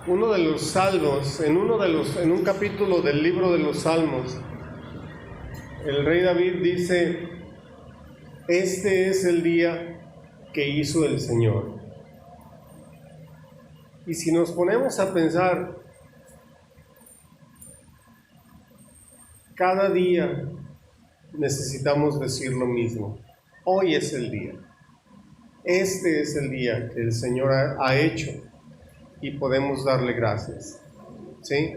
uno de los salmos, en un capítulo del libro de los Salmos, el rey David dice: este es el día que hizo el Señor. Y si nos ponemos a pensar, cada día necesitamos decir lo mismo: hoy es el día. Este es el día que el Señor ha hecho y podemos darle gracias. ¿Sí?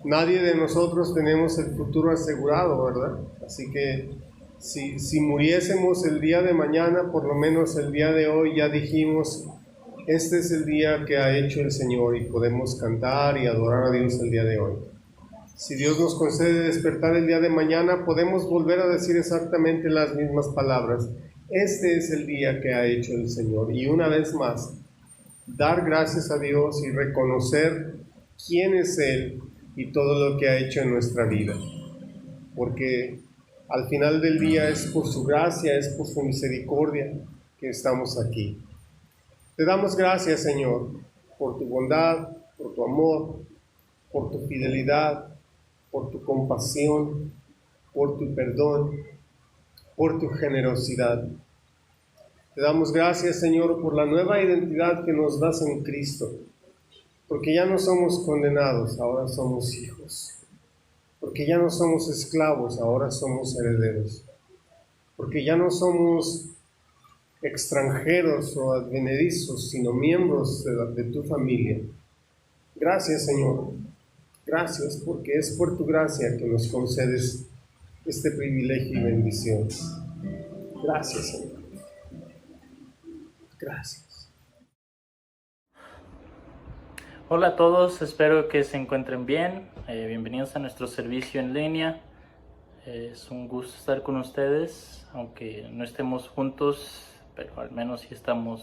Nadie de nosotros tenemos el futuro asegurado, ¿verdad? Así que si muriésemos el día de mañana, por lo menos el día de hoy ya dijimos: este es el día que ha hecho el Señor, y podemos cantar y adorar a Dios el día de hoy. Si Dios nos concede despertar el día de mañana, podemos volver a decir exactamente las mismas palabras: este es el día que ha hecho el Señor. Y una vez más, dar gracias a Dios y reconocer quién es Él y todo lo que ha hecho en nuestra vida. Porque al final del día es por su gracia, es por su misericordia que estamos aquí. Te damos gracias, Señor, por tu bondad, por tu amor, por tu fidelidad, por tu compasión, por tu perdón, por tu generosidad. Te damos gracias, Señor, por la nueva identidad que nos das en Cristo, porque ya no somos condenados, ahora somos hijos, porque ya no somos esclavos, ahora somos herederos, porque ya no somos extranjeros o advenedizos, sino miembros de tu familia. Gracias, Señor. Gracias, porque es por tu gracia que nos concedes este privilegio y bendición. Gracias, Señor. Gracias. Hola a todos, espero que se encuentren bien. Bienvenidos a nuestro servicio en línea. Es un gusto estar con ustedes, aunque no estemos juntos, pero al menos sí estamos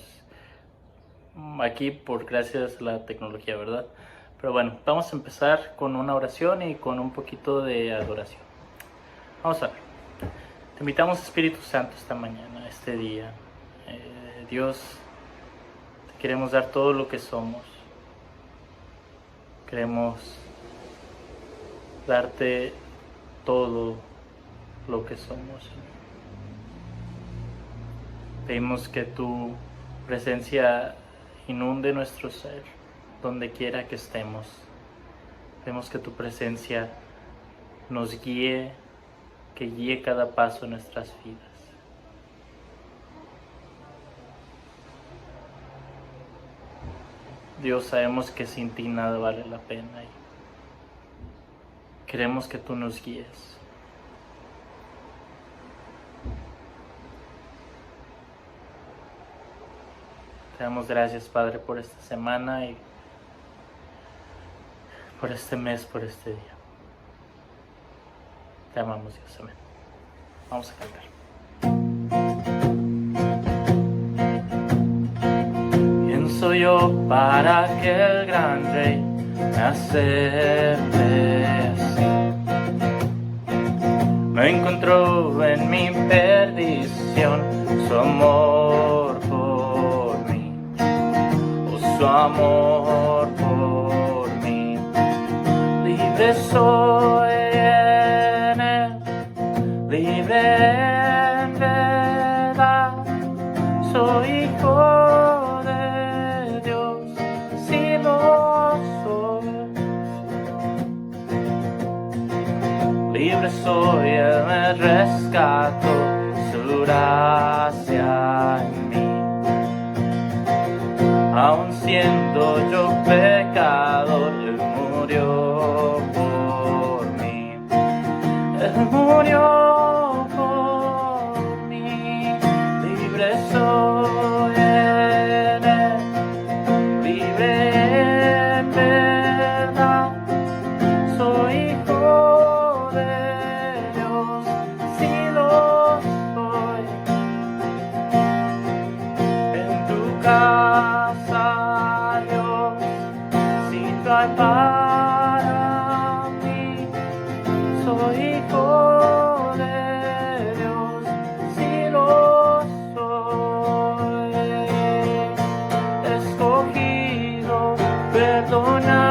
aquí por gracias a la tecnología, ¿verdad? Pero bueno, vamos a empezar con una oración y con un poquito de adoración. Vamos a ver. Te invitamos, Espíritu Santo, esta mañana, este día. Dios, te queremos dar todo lo que somos. Queremos darte todo lo que somos. Pedimos que tu presencia inunde nuestro ser, donde quiera que estemos. Pedimos que tu presencia nos guíe, que guíe cada paso en nuestras vidas. Dios, sabemos que sin ti nada vale la pena y queremos que tú nos guíes. Te damos gracias, Padre, por esta semana y por este mes, por este día. Te amamos, Dios. Amén. Vamos a cantar. ¿Quién soy yo para que el gran Rey me acepte así? Me encontró en mi perdición su amor por mí, su amor por mí. Libre soy en él, libre en verdad, soy hijo de Dios, si lo soy. Libre soy, él me rescató, su gracia en mí. Aun siendo yo pecador, él murió por mí. Él murió por mí. Libre soy en él, libre en verdad, soy hijo de Dios, si lo soy. En tu casa, Dios, sitio hay para mí, soy hijo de Dios, si lo soy. Escogido, perdonado,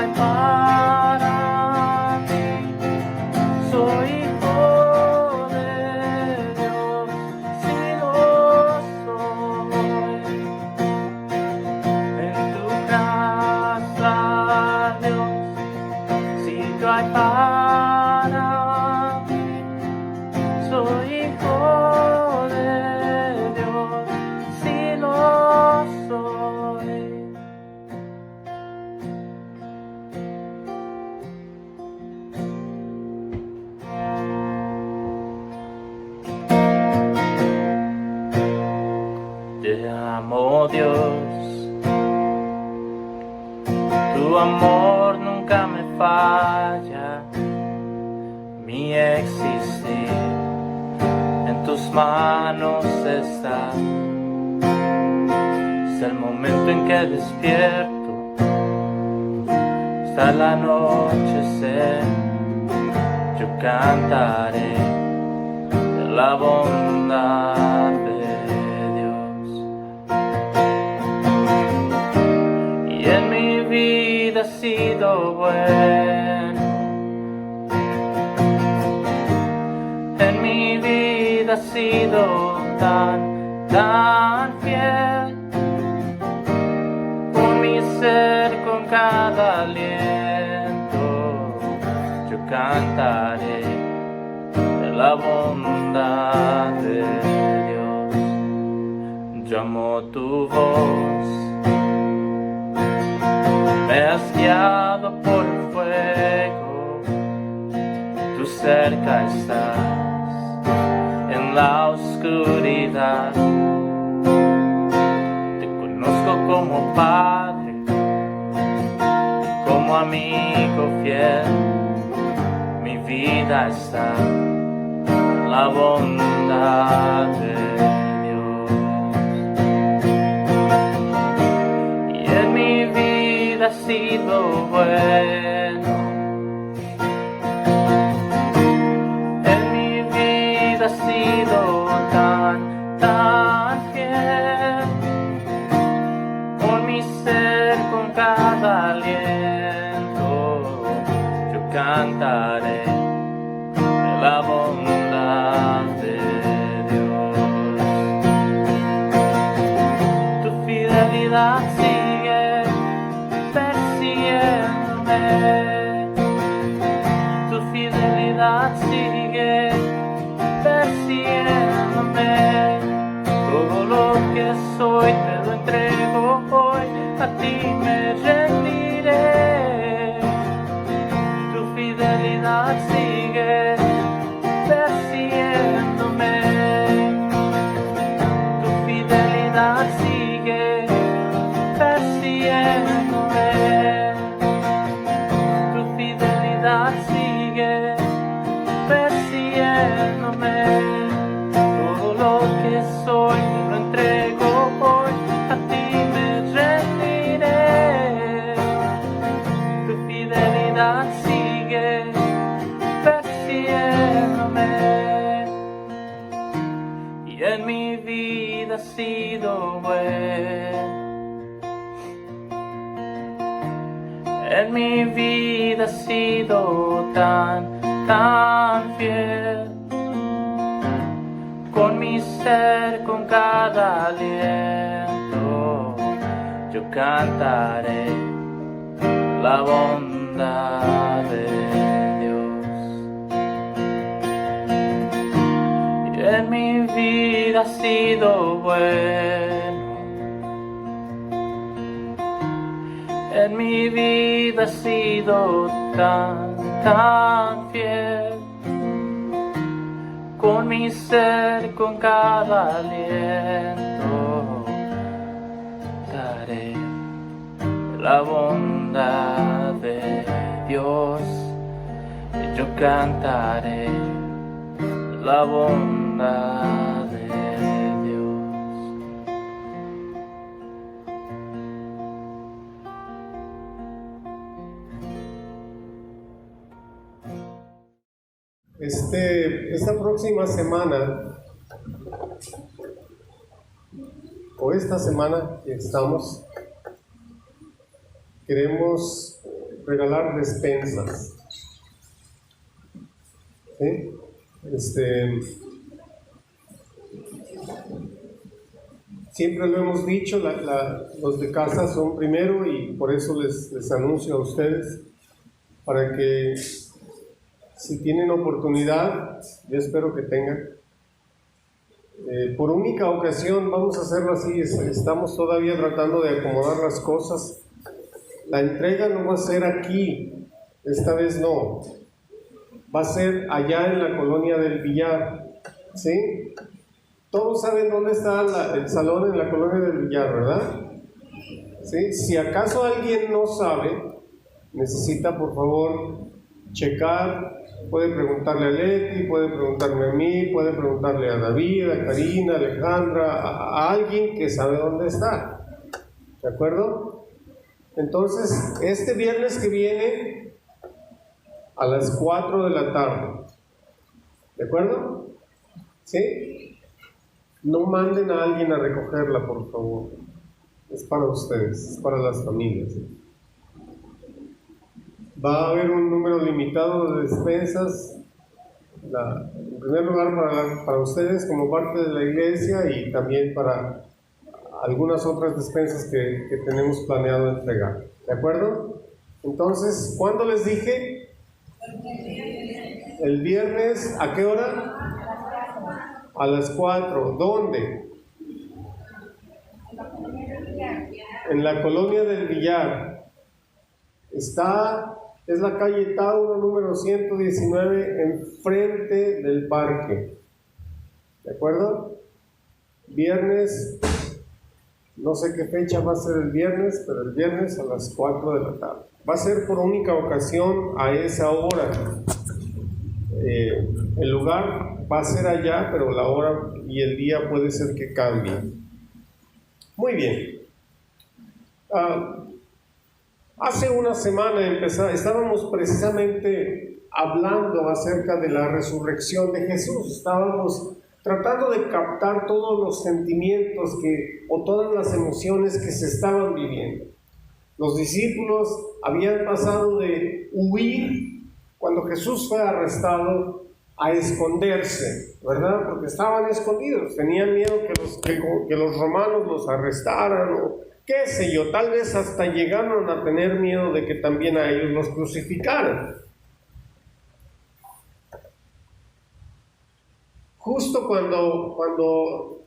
hay para mí. Soy hijo de Dios, si lo soy. En tu casa, Dios, sitio hay para mí. Soy hijo de Dios, si lo soy. Te amo, Dios, tu amor nunca me falla, mi existir en tus manos está. Es el momento en que despierto, hasta el anochecer, yo cantaré de la bondad de Dios. Y en mi vida ha sido bueno, en mi vida ha sido tan fiel, con mi ser, con cada aliento, yo cantaré de la bondad de Dios. Yo amo tu voz, me has guiado por el fuego, tú cerca estás en la oscuridad. Te conozco como Padre, como amigo fiel, mi vida está en la bondad de Dios. Y en mi vida ha sido bueno, en mi vida ha sido tan fiel, con mi ser, con cada aliento, yo cantaré de la bondad de Dios. Tu fidelidad sigue persiguiéndome, tu fidelidad sigue persiguiéndome. Todo lo que soy te lo entrego hoy, a ti me rendiré. Tu fidelidad sigue persiguiéndome, tu fidelidad sigue persiguiéndome, tu fidelidad sigue persiguiéndome. Todo lo que soy te lo entrego hoy, a ti me rendiré. Tu fidelidad sigue persiguiéndome. Y en mi vida ha sido bueno, en mi vida ha sido tan fiel, con mi ser, con cada aliento, yo cantaré la bondad de Dios. Y en mi vida ha sido bueno, en mi vida ha sido tan fiel, con mi ser, con cada aliento, daré la bondad de Dios. Y yo cantaré la bondad de Dios. Esta próxima semana, o esta semana que estamos, queremos regalar despensas. ¿Sí? Siempre lo hemos dicho, los de casa son primero y por eso les anuncio a ustedes, para que si tienen oportunidad, yo espero que tengan, por única ocasión, vamos a hacerlo así, estamos todavía tratando de acomodar las cosas. La entrega no va a ser aquí, esta vez no, va a ser allá en la colonia del Villar, ¿sí? Todos saben dónde está el salón en la colonia del Villar, ¿verdad? ¿Sí? Si acaso alguien no sabe, necesita por favor checar, puede preguntarle a Leti, puede preguntarme a mí, puede preguntarle a David, a Karina, a Alejandra, a alguien que sabe dónde está, ¿de acuerdo? Entonces, este viernes que viene a las 4 de la tarde, ¿de acuerdo? ¿Sí? No manden a alguien a recogerla, por favor. Es para ustedes, es para las familias. Va a haber un número limitado de despensas, en primer lugar para ustedes como parte de la iglesia y también para algunas otras despensas que tenemos planeado entregar. ¿De acuerdo? Entonces, ¿cuándo les dije? El viernes, ¿a qué hora? A las 4. ¿Dónde? En la colonia del Villar. Es la calle Tauro número 119, enfrente del parque. ¿De acuerdo? Viernes, no sé qué fecha va a ser el viernes, pero el viernes a las 4 de la tarde. Va a ser por única ocasión a esa hora. El lugar va a ser allá, pero la hora y el día puede ser que cambie. Muy bien. Hace una semana estábamos precisamente hablando acerca de la resurrección de Jesús. Estábamos tratando de captar todos los sentimientos o todas las emociones que se estaban viviendo. Los discípulos habían pasado de huir cuando Jesús fue arrestado a esconderse, ¿verdad? Porque estaban escondidos, tenían miedo que los romanos los arrestaran o qué sé yo, tal vez hasta llegaron a tener miedo de que también a ellos los crucificaran. Justo cuando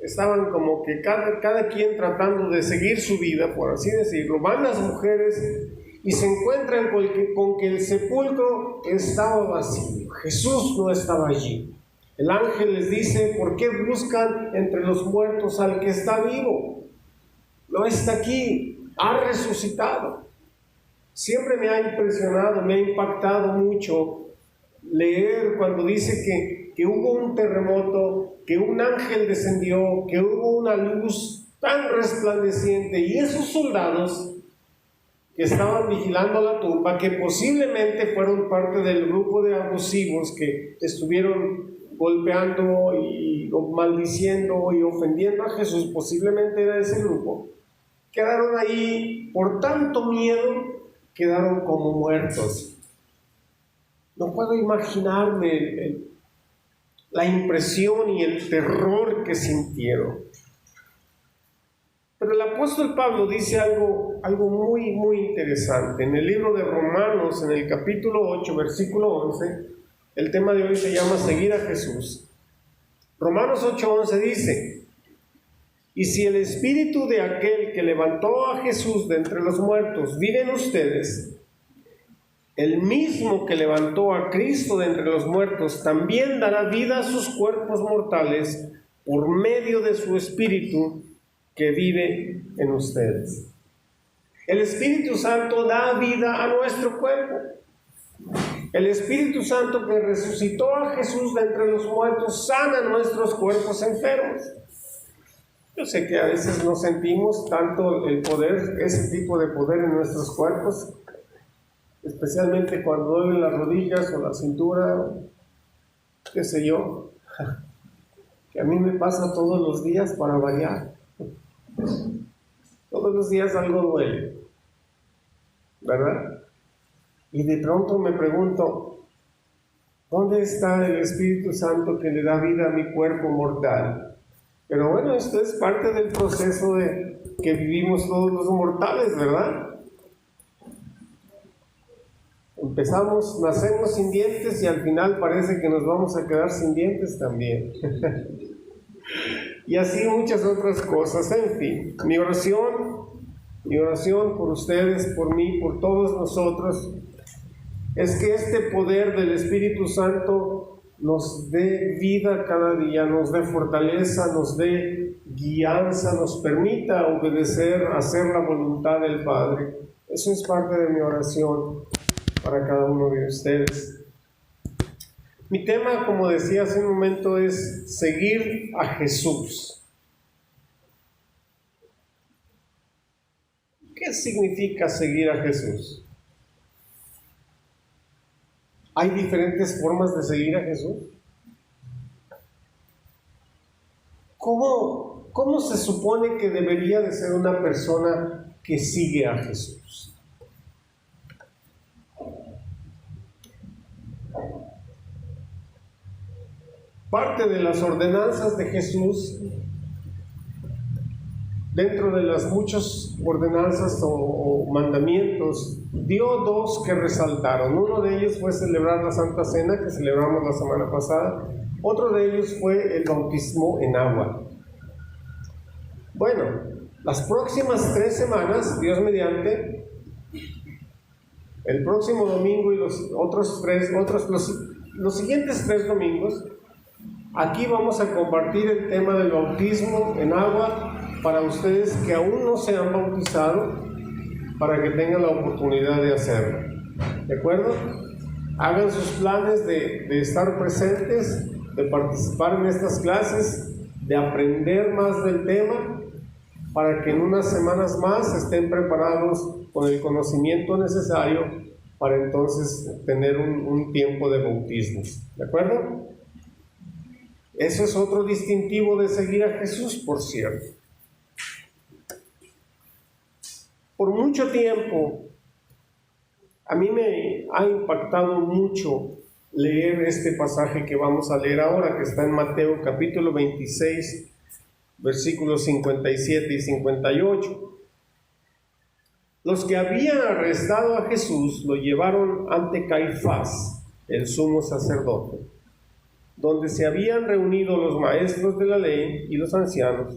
estaban como que cada quien tratando de seguir su vida, por así decirlo, van las mujeres y se encuentran con que el sepulcro estaba vacío. Jesús no estaba allí. El ángel les dice: ¿por qué buscan entre los muertos al que está vivo? No está aquí, ha resucitado. Siempre me ha impresionado, me ha impactado mucho leer cuando dice que hubo un terremoto, que un ángel descendió, que hubo una luz tan resplandeciente, y esos soldados que estaban vigilando la tumba, que posiblemente fueron parte del grupo de abusivos que estuvieron golpeando y maldiciendo y ofendiendo a Jesús, posiblemente era ese grupo, quedaron ahí por tanto miedo, quedaron como muertos. No puedo imaginarme la impresión y el terror que sintieron. Pero el apóstol Pablo dice algo muy, muy interesante. En el libro de Romanos, en el capítulo 8, versículo 11, el tema de hoy se llama Seguir a Jesús. Romanos 8:11 dice: y si el espíritu de aquel que levantó a Jesús de entre los muertos vive en ustedes, el mismo que levantó a Cristo de entre los muertos también dará vida a sus cuerpos mortales por medio de su espíritu que vive en ustedes. El Espíritu Santo da vida a nuestro cuerpo. El Espíritu Santo que resucitó a Jesús de entre los muertos sana nuestros cuerpos enfermos. Yo sé que a veces no sentimos tanto el poder, ese tipo de poder en nuestros cuerpos, especialmente cuando duelen las rodillas o la cintura, qué sé yo, que a mí me pasa todos los días para variar. Todos los días algo duele. ¿verdad? Y de pronto me pregunto, ¿dónde está el Espíritu Santo que le da vida a mi cuerpo mortal? Pero bueno, esto es parte del proceso de que vivimos todos los mortales, ¿verdad? Empezamos, nacemos sin dientes y al final parece que nos vamos a quedar sin dientes también. Y así muchas otras cosas. En fin, mi oración por ustedes, por mí, por todos nosotros, es que este poder del Espíritu Santo nos dé vida cada día, nos dé fortaleza, nos dé guianza, nos permita obedecer, hacer la voluntad del Padre. Eso es parte de mi oración para cada uno de ustedes. Mi tema, como decía hace un momento, es seguir a Jesús. ¿Qué significa seguir a Jesús? ¿Hay diferentes formas de seguir a Jesús? ¿Cómo se supone que debería de ser una persona que sigue a Jesús? Parte de las ordenanzas de Jesús, dentro de las muchas ordenanzas o mandamientos, dio dos que resaltaron. Uno de ellos fue celebrar la Santa Cena, que celebramos la semana pasada. Otro de ellos fue el bautismo en agua. Bueno, las próximas 3 semanas, Dios mediante, el próximo domingo y los siguientes 3 domingos, aquí vamos a compartir el tema del bautismo en agua para ustedes que aún no se han bautizado, para que tengan la oportunidad de hacerlo. ¿De acuerdo? Hagan sus planes de estar presentes, de participar en estas clases, de aprender más del tema, para que en unas semanas más estén preparados con el conocimiento necesario para entonces tener un tiempo de bautismo. ¿De acuerdo? Eso es otro distintivo de seguir a Jesús, por cierto. Por mucho tiempo, a mí me ha impactado mucho leer este pasaje que vamos a leer ahora, que está en Mateo capítulo 26, versículos 57 y 58. Los que habían arrestado a Jesús lo llevaron ante Caifás, el sumo sacerdote, donde se habían reunido los maestros de la ley y los ancianos.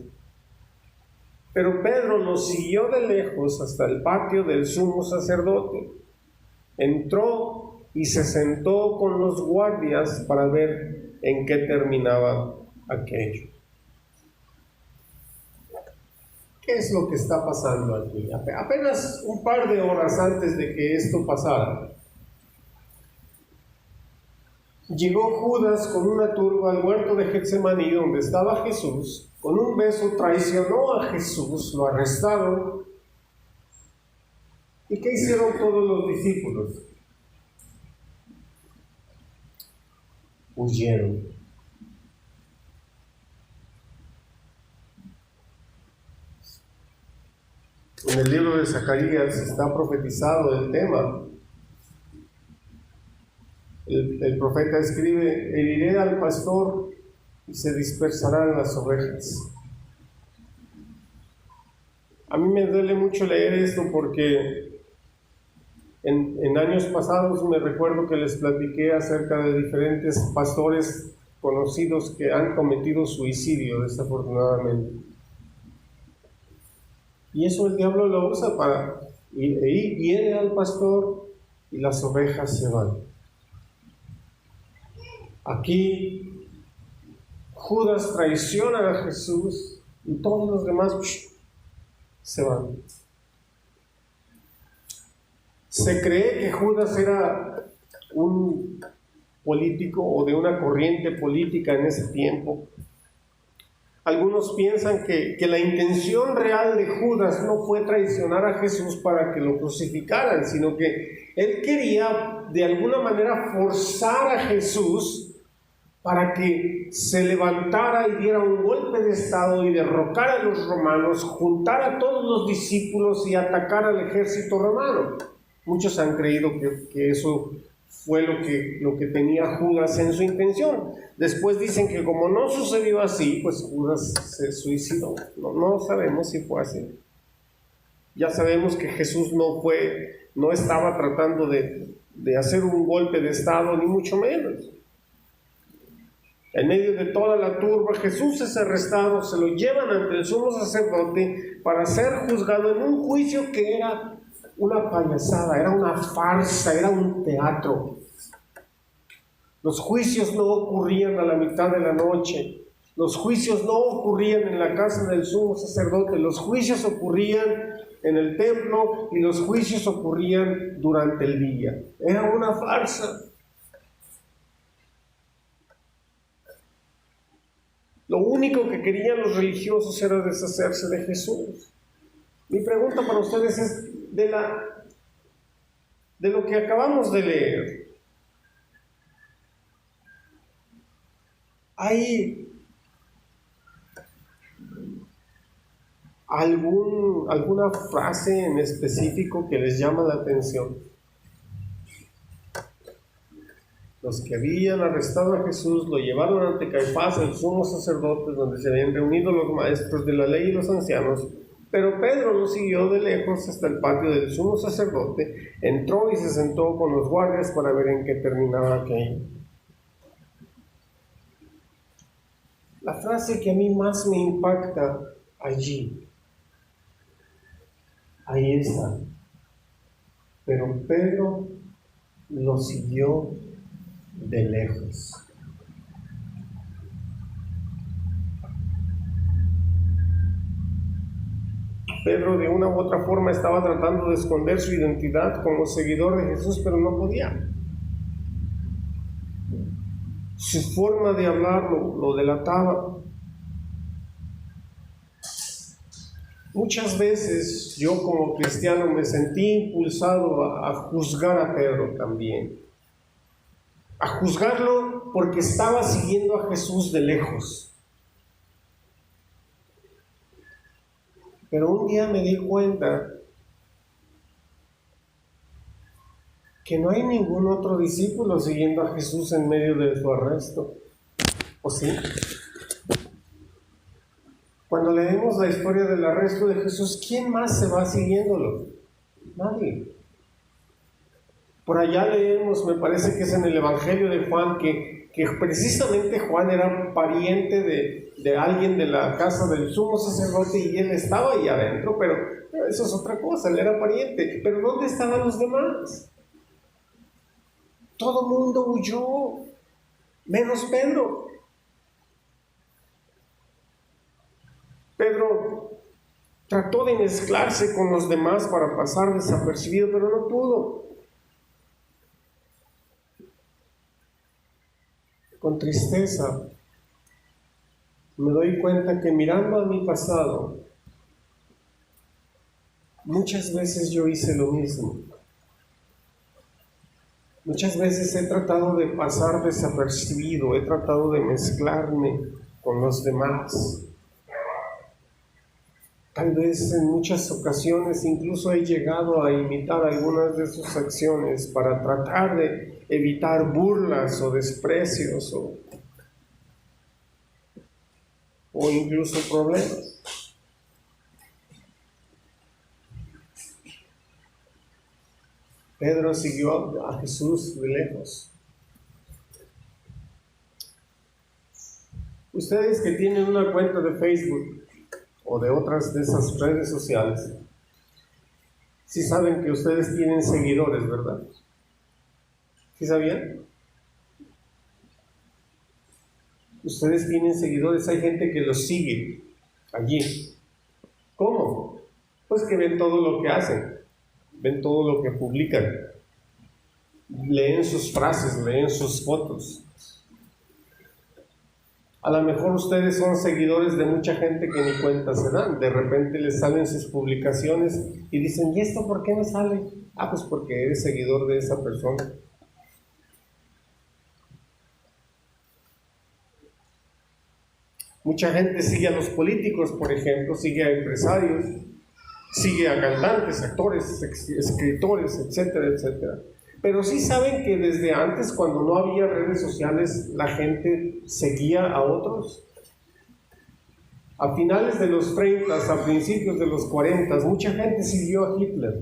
Pero Pedro los siguió de lejos hasta el patio del sumo sacerdote. Entró y se sentó con los guardias para ver en qué terminaba aquello. ¿Qué es lo que está pasando aquí? Apenas un par de horas antes de que esto pasara, llegó Judas con una turba al huerto de Getsemaní, donde estaba Jesús. Con un beso traicionó a Jesús, lo arrestaron. ¿Y qué hicieron todos los discípulos? Huyeron. En el libro de Zacarías está profetizado el tema. El profeta escribe: heriré al pastor y se dispersarán las ovejas. A mí me duele mucho leer esto porque en años pasados me recuerdo que les platiqué acerca de diferentes pastores conocidos que han cometido suicidio, desafortunadamente. Y eso el diablo lo usa para ir, viene al pastor y las ovejas se van. Aquí Judas traiciona a Jesús y todos los demás se van. Se cree que Judas era un político o de una corriente política en ese tiempo. Algunos piensan que la intención real de Judas no fue traicionar a Jesús para que lo crucificaran, sino que él quería de alguna manera forzar a Jesús para que se levantara y diera un golpe de estado y derrocara a los romanos, juntara a todos los discípulos y atacara al ejército romano. Muchos han creído que eso fue lo que tenía Judas en su intención. Después dicen que como no sucedió así, pues Judas se suicidó. No sabemos si fue así. Ya sabemos que Jesús no estaba tratando de hacer un golpe de estado, ni mucho menos. En medio de toda la turba, Jesús es arrestado, se lo llevan ante el sumo sacerdote para ser juzgado en un juicio que era una payasada, era una farsa, era un teatro. Los juicios no ocurrían a la mitad de la noche, los juicios no ocurrían en la casa del sumo sacerdote, los juicios ocurrían en el templo y los juicios ocurrían durante el día. Era una farsa. Lo único que querían los religiosos era deshacerse de Jesús. Mi pregunta para ustedes es de lo que acabamos de leer. ¿Hay alguna frase en específico que les llama la atención? Los que habían arrestado a Jesús lo llevaron ante Caifás, el sumo sacerdote, donde se habían reunido los maestros de la ley y los ancianos. Pero Pedro lo siguió de lejos hasta el patio del sumo sacerdote, entró y se sentó con los guardias para ver en qué terminaba aquello. La frase que a mí más me impacta allí, ahí está. Pero Pedro lo siguió de lejos. Pedro de una u otra forma estaba tratando de esconder su identidad como seguidor de Jesús, pero no podía. Su forma de hablar lo delataba. Muchas veces yo como cristiano me sentí impulsado a juzgar a Pedro también. A juzgarlo porque estaba siguiendo a Jesús de lejos. Pero un día me di cuenta que no hay ningún otro discípulo siguiendo a Jesús en medio de su arresto. ¿O sí? Cuando leemos la historia del arresto de Jesús, ¿quién más se va siguiéndolo? Nadie. Por allá leemos, me parece que es en el Evangelio de Juan, que precisamente Juan era pariente de alguien de la casa del sumo sacerdote y él estaba ahí adentro, pero eso es otra cosa, él era pariente. Pero ¿dónde estaban los demás? Todo mundo huyó, menos Pedro. Pedro trató de mezclarse con los demás para pasar desapercibido, pero no pudo. Con tristeza me doy cuenta que mirando a mi pasado, muchas veces yo hice lo mismo. Muchas veces he tratado de pasar desapercibido, he tratado de mezclarme con los demás. Tal vez en muchas ocasiones incluso he llegado a imitar algunas de sus acciones para tratar de evitar burlas o desprecios o incluso problemas. Pedro siguió a Jesús de lejos. Ustedes que tienen una cuenta de Facebook o de otras de esas redes sociales, sí saben que ustedes tienen seguidores, ¿verdad? ¿Sí sabían? Ustedes tienen seguidores, hay gente que los sigue allí. ¿Cómo? Pues que ven todo lo que hacen, ven todo lo que publican, leen sus frases, leen sus fotos. A lo mejor ustedes son seguidores de mucha gente que ni cuenta se dan. De repente les salen sus publicaciones y dicen, ¿y esto por qué me sale? Ah, pues porque eres seguidor de esa persona. Mucha gente sigue a los políticos, por ejemplo, sigue a empresarios. sigue a cantantes, actores, escritores, etcétera, etcétera. Pero sí saben que desde antes, cuando no había redes sociales, la gente seguía a otros. A finales de los 30, a principios de los 40, mucha gente siguió a Hitler.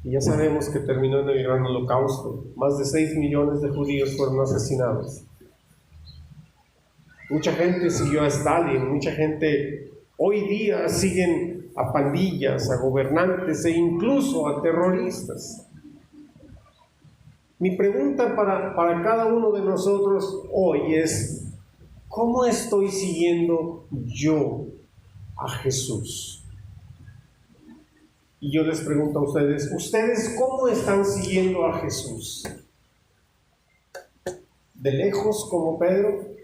Y ya sabemos que terminó en el gran holocausto. Más de 6 millones de judíos fueron asesinados. Mucha gente siguió a Stalin, mucha gente hoy día siguen a pandillas, a gobernantes e incluso a terroristas. Mi pregunta para cada uno de nosotros hoy es: ¿cómo estoy siguiendo yo a Jesús? Y yo les pregunto a ustedes, ¿ustedes cómo están siguiendo a Jesús? ¿De lejos como Pedro?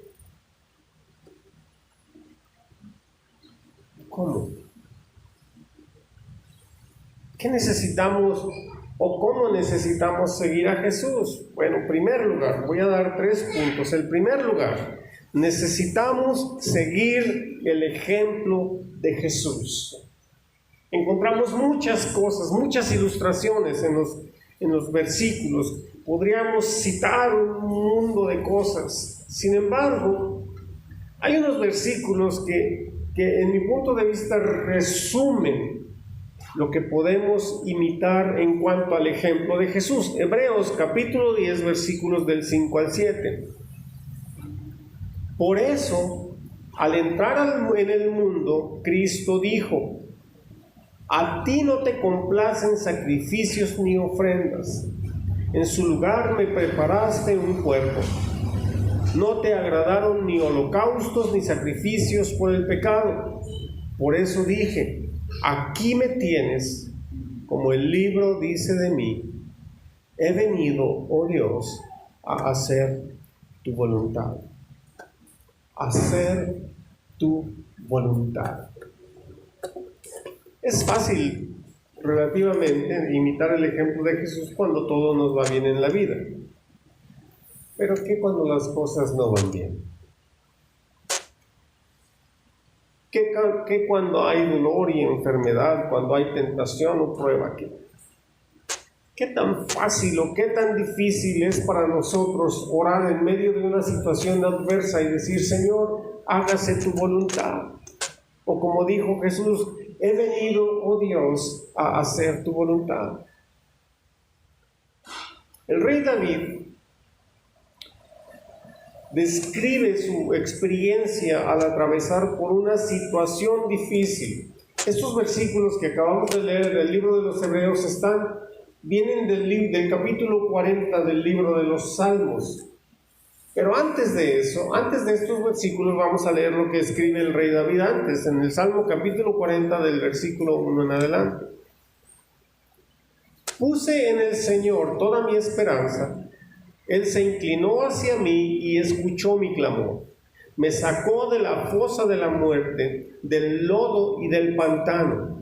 ¿Cómo? ¿Qué necesitamos o cómo necesitamos seguir a Jesús? Bueno, en primer lugar, voy a dar 3 puntos. En primer lugar, necesitamos seguir el ejemplo de Jesús. Encontramos muchas cosas, muchas ilustraciones en los versículos. Podríamos citar un mundo de cosas. Sin embargo, hay unos versículos que en mi punto de vista resumen lo que podemos imitar en cuanto al ejemplo de Jesús. Hebreos capítulo 10, versículos del 5 al 7. Por eso, al entrar en el mundo, Cristo dijo: a ti no te complacen sacrificios ni ofrendas. En su lugar me preparaste un cuerpo. No te agradaron ni holocaustos ni sacrificios por el pecado. Por eso dije: aquí me tienes, como el libro dice de mí. He venido, oh Dios, a hacer tu voluntad. Hacer tu voluntad. Es fácil, relativamente, imitar el ejemplo de Jesús cuando todo nos va bien en la vida. Pero ¿qué cuando las cosas no van bien? ¿Qué cuando hay dolor y enfermedad, cuando hay tentación o prueba? ¿Qué tan fácil o qué tan difícil es para nosotros orar en medio de una situación adversa y decir: Señor, hágase tu voluntad? O como dijo Jesús: he venido, oh Dios, a hacer tu voluntad. El rey David describe su experiencia al atravesar por una situación difícil. Estos versículos que acabamos de leer del libro de los Hebreos vienen del capítulo 40 del libro de los Salmos. Pero antes de eso, antes de estos versículos, vamos a leer lo que escribe el rey David antes, en el Salmo capítulo 40 del versículo 1 en adelante. Puse en el Señor toda mi esperanza. Él se inclinó hacia mí y escuchó mi clamor. Me sacó de la fosa de la muerte, del lodo y del pantano.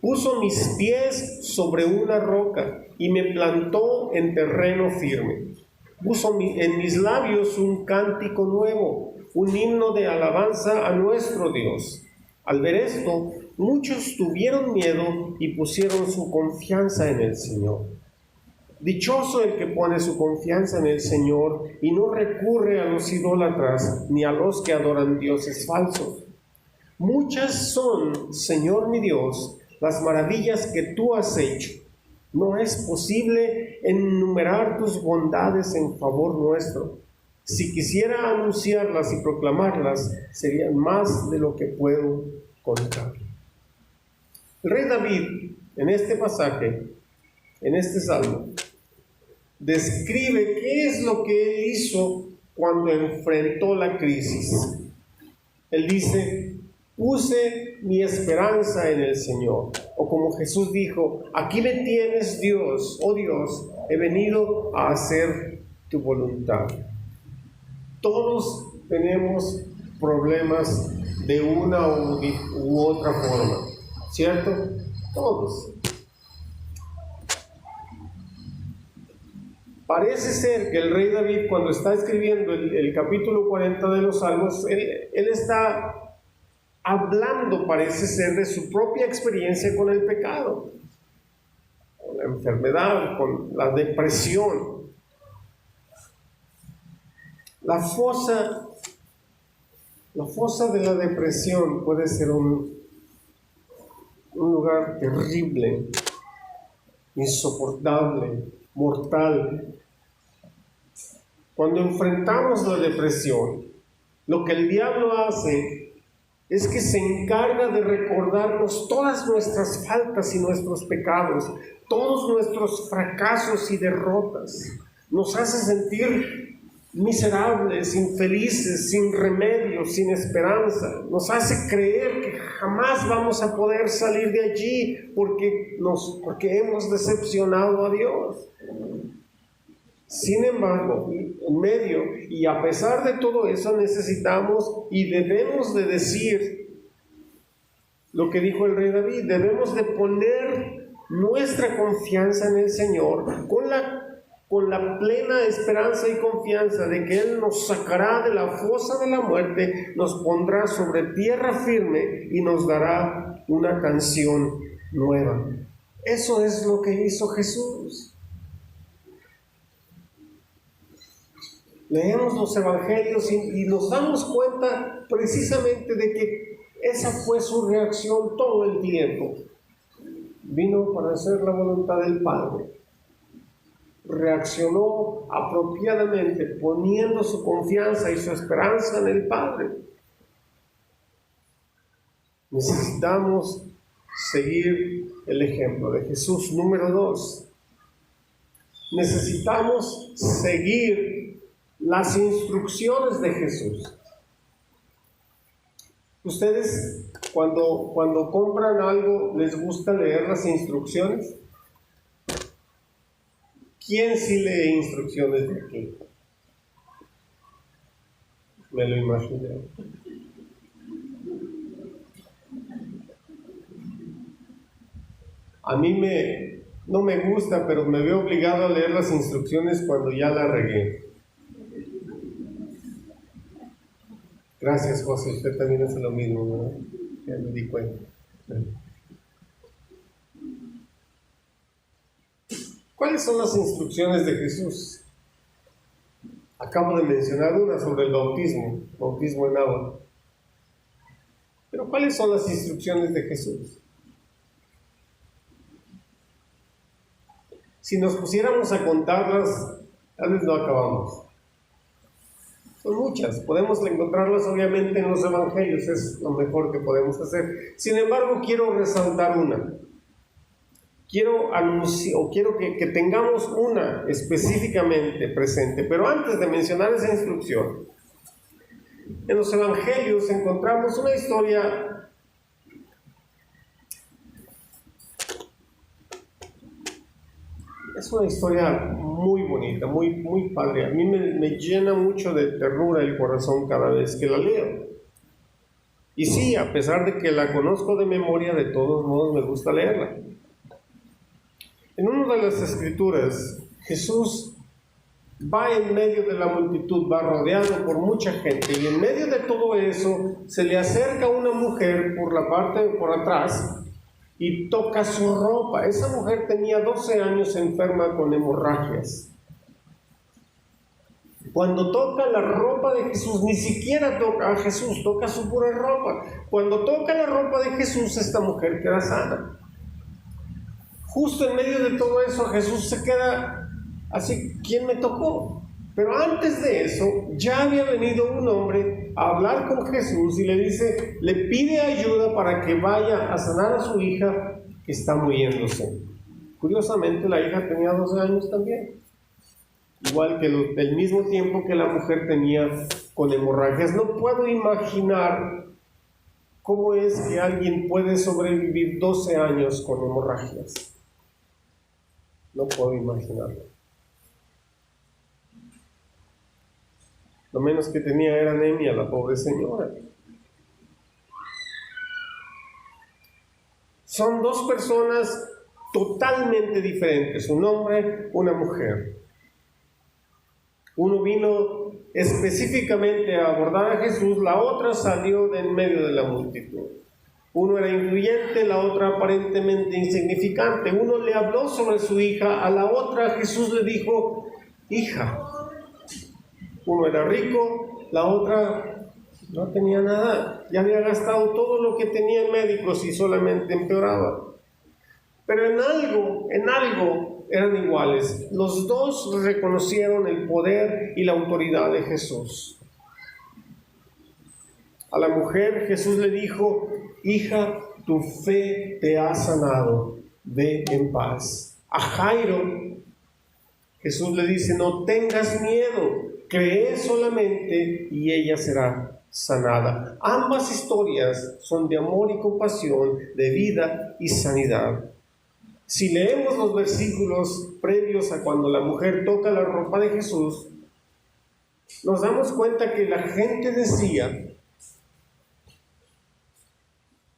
Puso mis pies sobre una roca y me plantó en terreno firme. Puso en mis labios un cántico nuevo, un himno de alabanza a nuestro Dios. Al ver esto, muchos tuvieron miedo y pusieron su confianza en el Señor. Dichoso el que pone su confianza en el Señor y no recurre a los idólatras ni a los que adoran dioses falsos. Muchas son, Señor mi Dios, las maravillas que tú has hecho. No es posible enumerar tus bondades en favor nuestro. Si quisiera anunciarlas y proclamarlas, serían más de lo que puedo contar. El rey David, en este pasaje, en este salmo, describe qué es lo que él hizo cuando enfrentó la crisis. Él dice: puse mi esperanza en el Señor. O como Jesús dijo: aquí me tienes, Dios, oh Dios, he venido a hacer tu voluntad. Todos tenemos problemas de una u otra forma, ¿cierto? Todos. Parece ser que el rey David, cuando está escribiendo el capítulo 40 de los Salmos, él está hablando, parece ser, de su propia experiencia con el pecado, con la enfermedad, con la depresión. La fosa de la depresión puede ser un lugar terrible, insoportable, mortal. Cuando enfrentamos la depresión, lo que el diablo hace es que se encarga de recordarnos todas nuestras faltas y nuestros pecados, todos nuestros fracasos y derrotas. Nos hace sentir miserables, infelices, sin remedio, sin esperanza. Nos hace creer que jamás vamos a poder salir de allí porque hemos decepcionado a Dios. Sin embargo, en medio y a pesar de todo eso, necesitamos y debemos de decir lo que dijo el rey David. Debemos de poner nuestra confianza en el Señor con la plena esperanza y confianza de que Él nos sacará de la fosa de la muerte, nos pondrá sobre tierra firme y nos dará una canción nueva. Eso es lo que hizo Jesús. Leemos los evangelios y nos damos cuenta precisamente de que esa fue su reacción todo el tiempo. Vino para hacer la voluntad del Padre. Reaccionó apropiadamente, poniendo su confianza y su esperanza en el Padre. Necesitamos seguir el ejemplo de Jesús. Número 2. Necesitamos seguir las instrucciones de Jesús. ¿Ustedes cuando compran algo les gusta leer las instrucciones? ¿Quién sí lee instrucciones de aquí? Me lo imaginé. A mí no me gusta, pero me veo obligado a leer las instrucciones cuando ya la regué. Gracias, José. Usted también hace lo mismo, ¿verdad? Ya me di cuenta. ¿Cuáles son las instrucciones de Jesús? Acabo de mencionar una sobre el bautismo en agua. Pero ¿cuáles son las instrucciones de Jesús? Si nos pusiéramos a contarlas, tal vez no acabamos. Son muchas, podemos encontrarlas obviamente en los evangelios, es lo mejor que podemos hacer. Sin embargo, quiero resaltar una. Quiero que tengamos una específicamente presente, pero antes de mencionar esa instrucción, en los evangelios encontramos una historia es una historia muy bonita, muy padre. A mí me llena mucho de ternura el corazón cada vez que la leo. Y sí, a pesar de que la conozco de memoria, de todos modos me gusta leerla. En una de las escrituras, Jesús va en medio de la multitud, va rodeado por mucha gente, y en medio de todo eso se le acerca una mujer por la parte de por atrás y toca su ropa. Esa mujer tenía 12 años enferma con hemorragias. Cuando toca la ropa de Jesús, ni siquiera toca a Jesús, toca su pura ropa. Cuando toca la ropa de Jesús, esta mujer queda sana. Justo en medio de todo eso, Jesús se queda así, ¿quién me tocó? Pero antes de eso, ya había venido un hombre a hablar con Jesús y le pide ayuda para que vaya a sanar a su hija que está muriéndose. Curiosamente, la hija tenía 12 años también. Igual que el mismo tiempo que la mujer tenía con hemorragias. No puedo imaginar cómo es que alguien puede sobrevivir 12 años con hemorragias. No puedo imaginarlo. Lo menos que tenía era anemia, la pobre señora. Son dos personas totalmente diferentes, un hombre, una mujer. Uno vino específicamente a abordar a Jesús, la otra salió de en medio de la multitud. Uno era influyente, la otra aparentemente insignificante. Uno le habló sobre su hija, a la otra Jesús le dijo, hija. Uno era rico, la otra no tenía nada. Ya había gastado todo lo que tenía en médicos y solamente empeoraba. Pero en algo eran iguales. Los dos reconocieron el poder y la autoridad de Jesús. A la mujer Jesús le dijo, hija, tu fe te ha sanado, ve en paz. A Jairo Jesús le dice, no tengas miedo, cree solamente y ella será sanada. Ambas historias son de amor y compasión, de vida y sanidad. Si leemos los versículos previos a cuando la mujer toca la ropa de Jesús, nos damos cuenta que la gente decía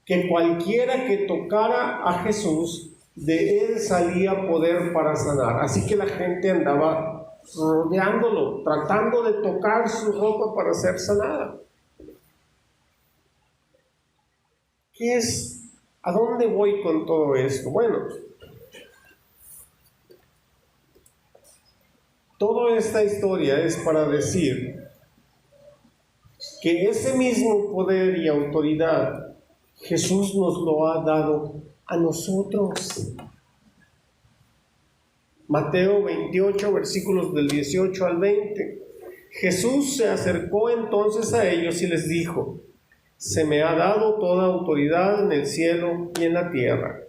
que cualquiera que tocara a Jesús, de él salía poder para sanar. Así que la gente andaba rodeándolo, tratando de tocar su ropa para ser sanada. ¿Qué es? ¿A dónde voy con todo esto? Bueno, toda esta historia es para decir que ese mismo poder y autoridad Jesús nos lo ha dado a nosotros. Mateo 28, versículos del 18 al 20. Jesús se acercó entonces a ellos y les dijo, se me ha dado toda autoridad en el cielo y en la tierra.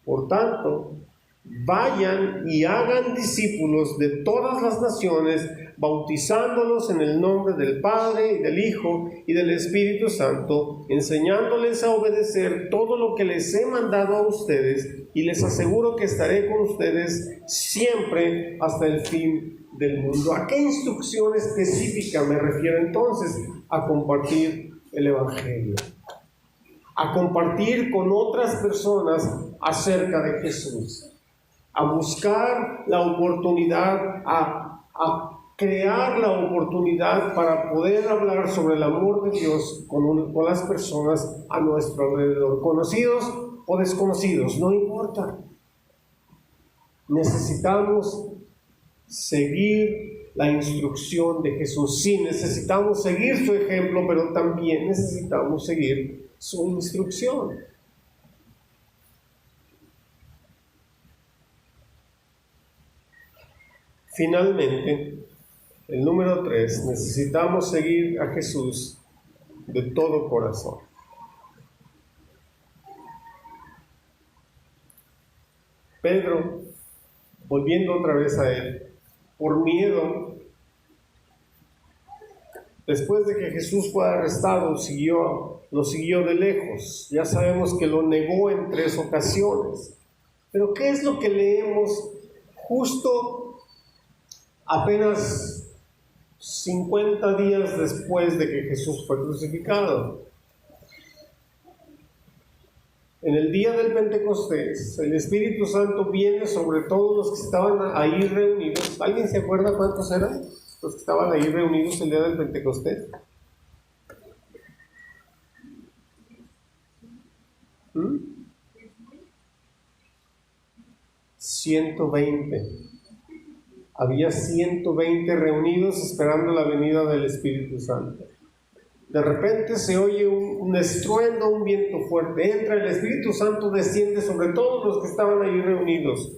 Por tanto, vayan y hagan discípulos de todas las naciones, bautizándolos en el nombre del Padre y del Hijo y del Espíritu Santo, enseñándoles a obedecer todo lo que les he mandado a ustedes, y les aseguro que estaré con ustedes siempre hasta el fin del mundo. ¿A qué instrucción específica me refiero entonces? A compartir el Evangelio, a compartir con otras personas acerca de Jesús, a buscar la oportunidad, a crear la oportunidad para poder hablar sobre el amor de Dios con las personas a nuestro alrededor, conocidos o desconocidos, no importa. Necesitamos seguir la instrucción de Jesús. Sí, necesitamos seguir su ejemplo, pero también necesitamos seguir su instrucción. Finalmente, el número 3, necesitamos seguir a Jesús de todo corazón. Pedro, volviendo otra vez a él, por miedo, después de que Jesús fue arrestado, lo siguió de lejos. Ya sabemos que lo negó en 3 ocasiones. Pero ¿qué es lo que leemos justo apenas 50 días después de que Jesús fue crucificado? En el día del Pentecostés, el Espíritu Santo viene sobre todos los que estaban ahí reunidos. ¿Alguien se acuerda cuántos eran los que estaban ahí reunidos el día del Pentecostés? 120. Había 120 reunidos esperando la venida del Espíritu Santo. De repente se oye un estruendo, un viento fuerte. Entra el Espíritu Santo, desciende sobre todos los que estaban ahí reunidos.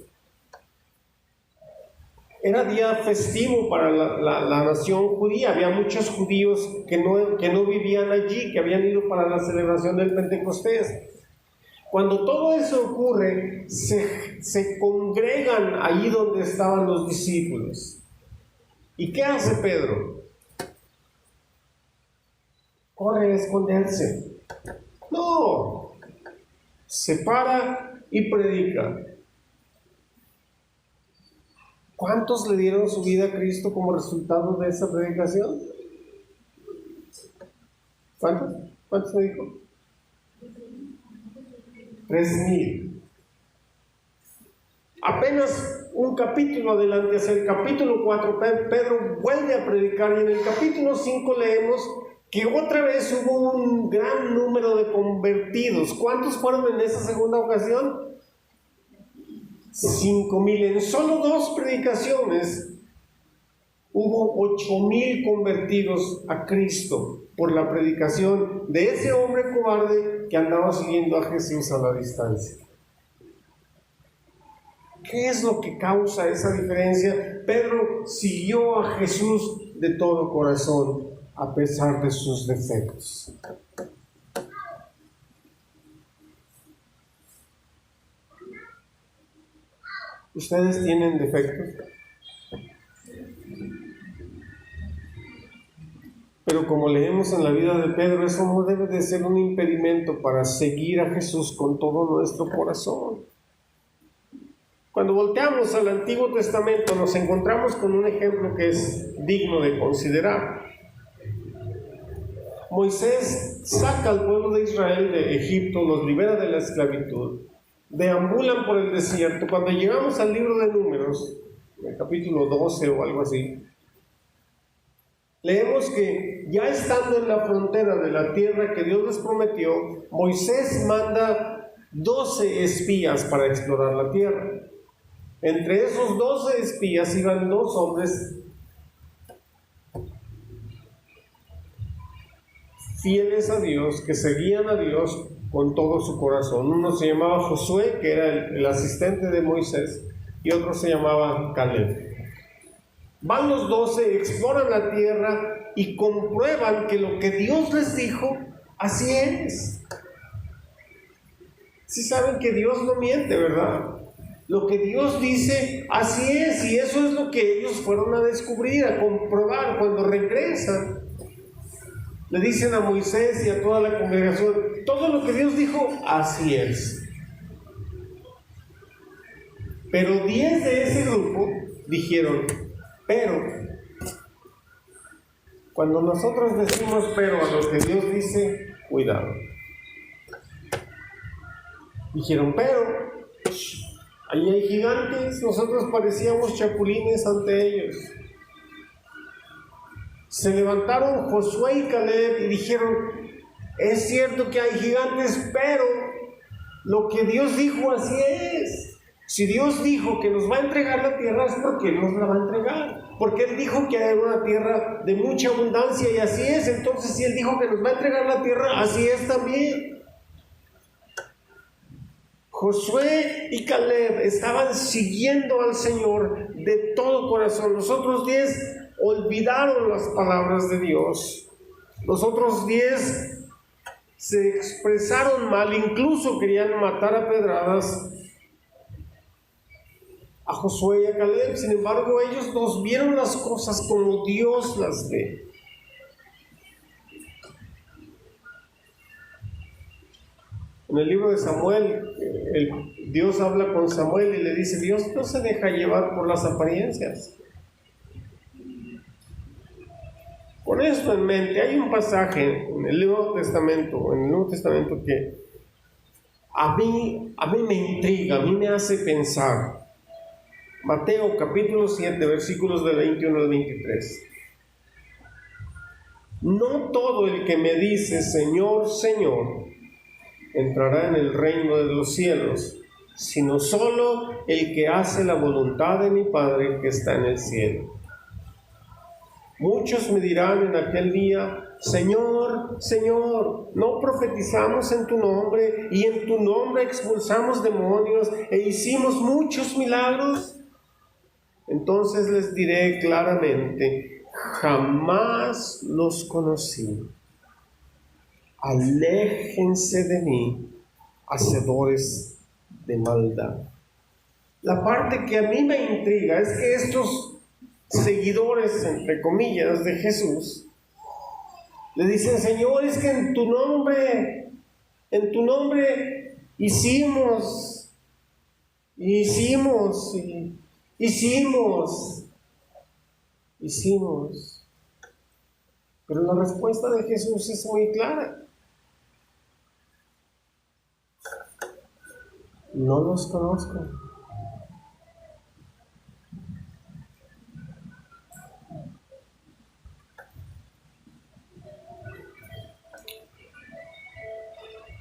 Era día festivo para la nación judía. Había muchos judíos que no vivían allí, que habían ido para la celebración del Pentecostés. Cuando todo eso ocurre, se congregan ahí donde estaban los discípulos. ¿Y qué hace Pedro? Corre a esconderse. No, se para y predica. ¿Cuántos le dieron su vida a Cristo como resultado de esa predicación? ¿Cuántos? ¿Cuántos me dijo? 3,000. Apenas un capítulo adelante, hacia el capítulo 4, Pedro vuelve a predicar y en el capítulo 5 leemos que otra vez hubo un gran número de convertidos. ¿Cuántos fueron en esa segunda ocasión? 5,000. En solo 2 predicaciones hubo 8,000 convertidos a Cristo por la predicación de ese hombre cobarde que andaba siguiendo a Jesús a la distancia. ¿Qué es lo que causa esa diferencia? Pedro siguió a Jesús de todo corazón a pesar de sus defectos. ¿Ustedes tienen defectos? Pero como leemos en la vida de Pedro, eso no debe de ser un impedimento para seguir a Jesús con todo nuestro corazón. Cuando volteamos al Antiguo Testamento nos encontramos con un ejemplo que es digno de considerar. Moisés saca al pueblo de Israel de Egipto, los libera de la esclavitud, deambulan por el desierto. Cuando llegamos al libro de Números, en el capítulo 12 o algo así, leemos que ya estando en la frontera de la tierra que Dios les prometió, Moisés manda 12 espías para explorar la tierra. Entre esos 12 espías iban 2 hombres fieles a Dios, que seguían a Dios con todo su corazón. Uno se llamaba Josué, que era el asistente de Moisés, y otro se llamaba Caleb. Van los 12, exploran la tierra y comprueban que lo que Dios les dijo, así es. Sí saben que Dios no miente, ¿verdad? Lo que Dios dice, así es, y eso es lo que ellos fueron a descubrir, a comprobar cuando regresan. Le dicen a Moisés y a toda la congregación, todo lo que Dios dijo, así es. Pero 10 de ese grupo dijeron, pero. Cuando nosotros decimos pero a lo que Dios dice, cuidado. Dijeron, pero ahí hay gigantes, nosotros parecíamos chapulines ante ellos. Se levantaron Josué y Caleb y dijeron, es cierto que hay gigantes, pero lo que Dios dijo así es. Si Dios dijo que nos va a entregar la tierra, es porque Él nos la va a entregar. Porque Él dijo que hay una tierra de mucha abundancia y así es. Entonces, si Él dijo que nos va a entregar la tierra, así es también. Josué y Caleb estaban siguiendo al Señor de todo corazón. Los otros 10 olvidaron las palabras de Dios. Los otros 10 se expresaron mal, incluso querían matar a pedradas a Josué y a Caleb. Sin embargo, ellos nos vieron las cosas como Dios las ve. En el libro de Samuel, Dios habla con Samuel y le dice, Dios no se deja llevar por las apariencias. Con esto en mente, hay un pasaje en el Nuevo Testamento, que a mí me intriga, a mí me hace pensar. Mateo capítulo 7, versículos del 21 al 23. No todo el que me dice, Señor, Señor, entrará en el reino de los cielos, sino solo el que hace la voluntad de mi Padre que está en el cielo. Muchos me dirán en aquel día, Señor, Señor, ¿no profetizamos en tu nombre y en tu nombre expulsamos demonios e hicimos muchos milagros? Entonces les diré claramente, jamás los conocí. Aléjense de mí, hacedores de maldad. La parte que a mí me intriga es que estos seguidores, entre comillas, de Jesús, le dicen, Señor, es que en tu nombre hicimos. Pero la respuesta de Jesús es muy clara. No los conozco.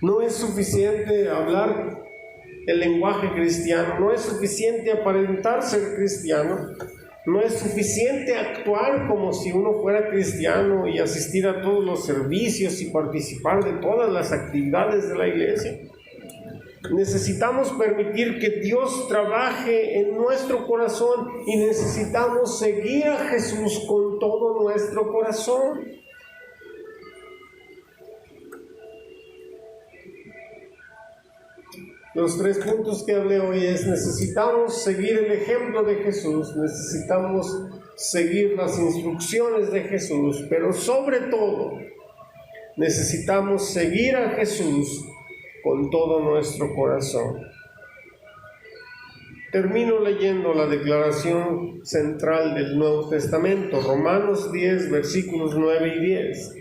No es suficiente hablar el lenguaje cristiano, no es suficiente aparentar ser cristiano, no es suficiente actuar como si uno fuera cristiano y asistir a todos los servicios y participar de todas las actividades de la iglesia. Necesitamos permitir que Dios trabaje en nuestro corazón y necesitamos seguir a Jesús con todo nuestro corazón. Los 3 puntos que hablé hoy es: necesitamos seguir el ejemplo de Jesús, necesitamos seguir las instrucciones de Jesús, pero sobre todo necesitamos seguir a Jesús con todo nuestro corazón. Termino leyendo la declaración central del Nuevo Testamento, Romanos 10, versículos 9 y 10.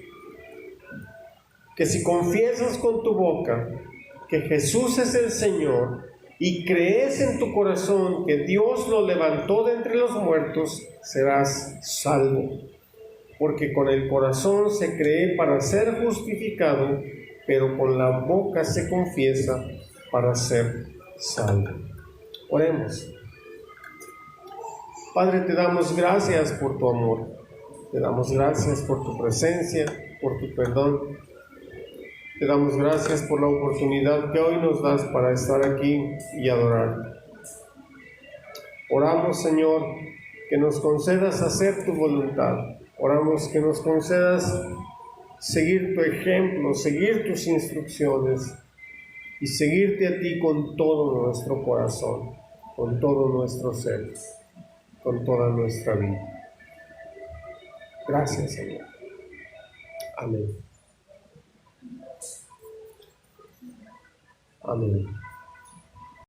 Que si confiesas con tu boca que Jesús es el Señor y crees en tu corazón que Dios lo levantó de entre los muertos, serás salvo. Porque con el corazón se cree para ser justificado, pero con la boca se confiesa para ser salvo. Oremos. Padre, te damos gracias por tu amor, te damos gracias por tu presencia, por tu perdón. Te damos gracias por la oportunidad que hoy nos das para estar aquí y adorarte. Oramos, Señor, que nos concedas hacer tu voluntad. Oramos que nos concedas seguir tu ejemplo, seguir tus instrucciones y seguirte a ti con todo nuestro corazón, con todo nuestro ser, con toda nuestra vida. Gracias, Señor. Amén. Amén.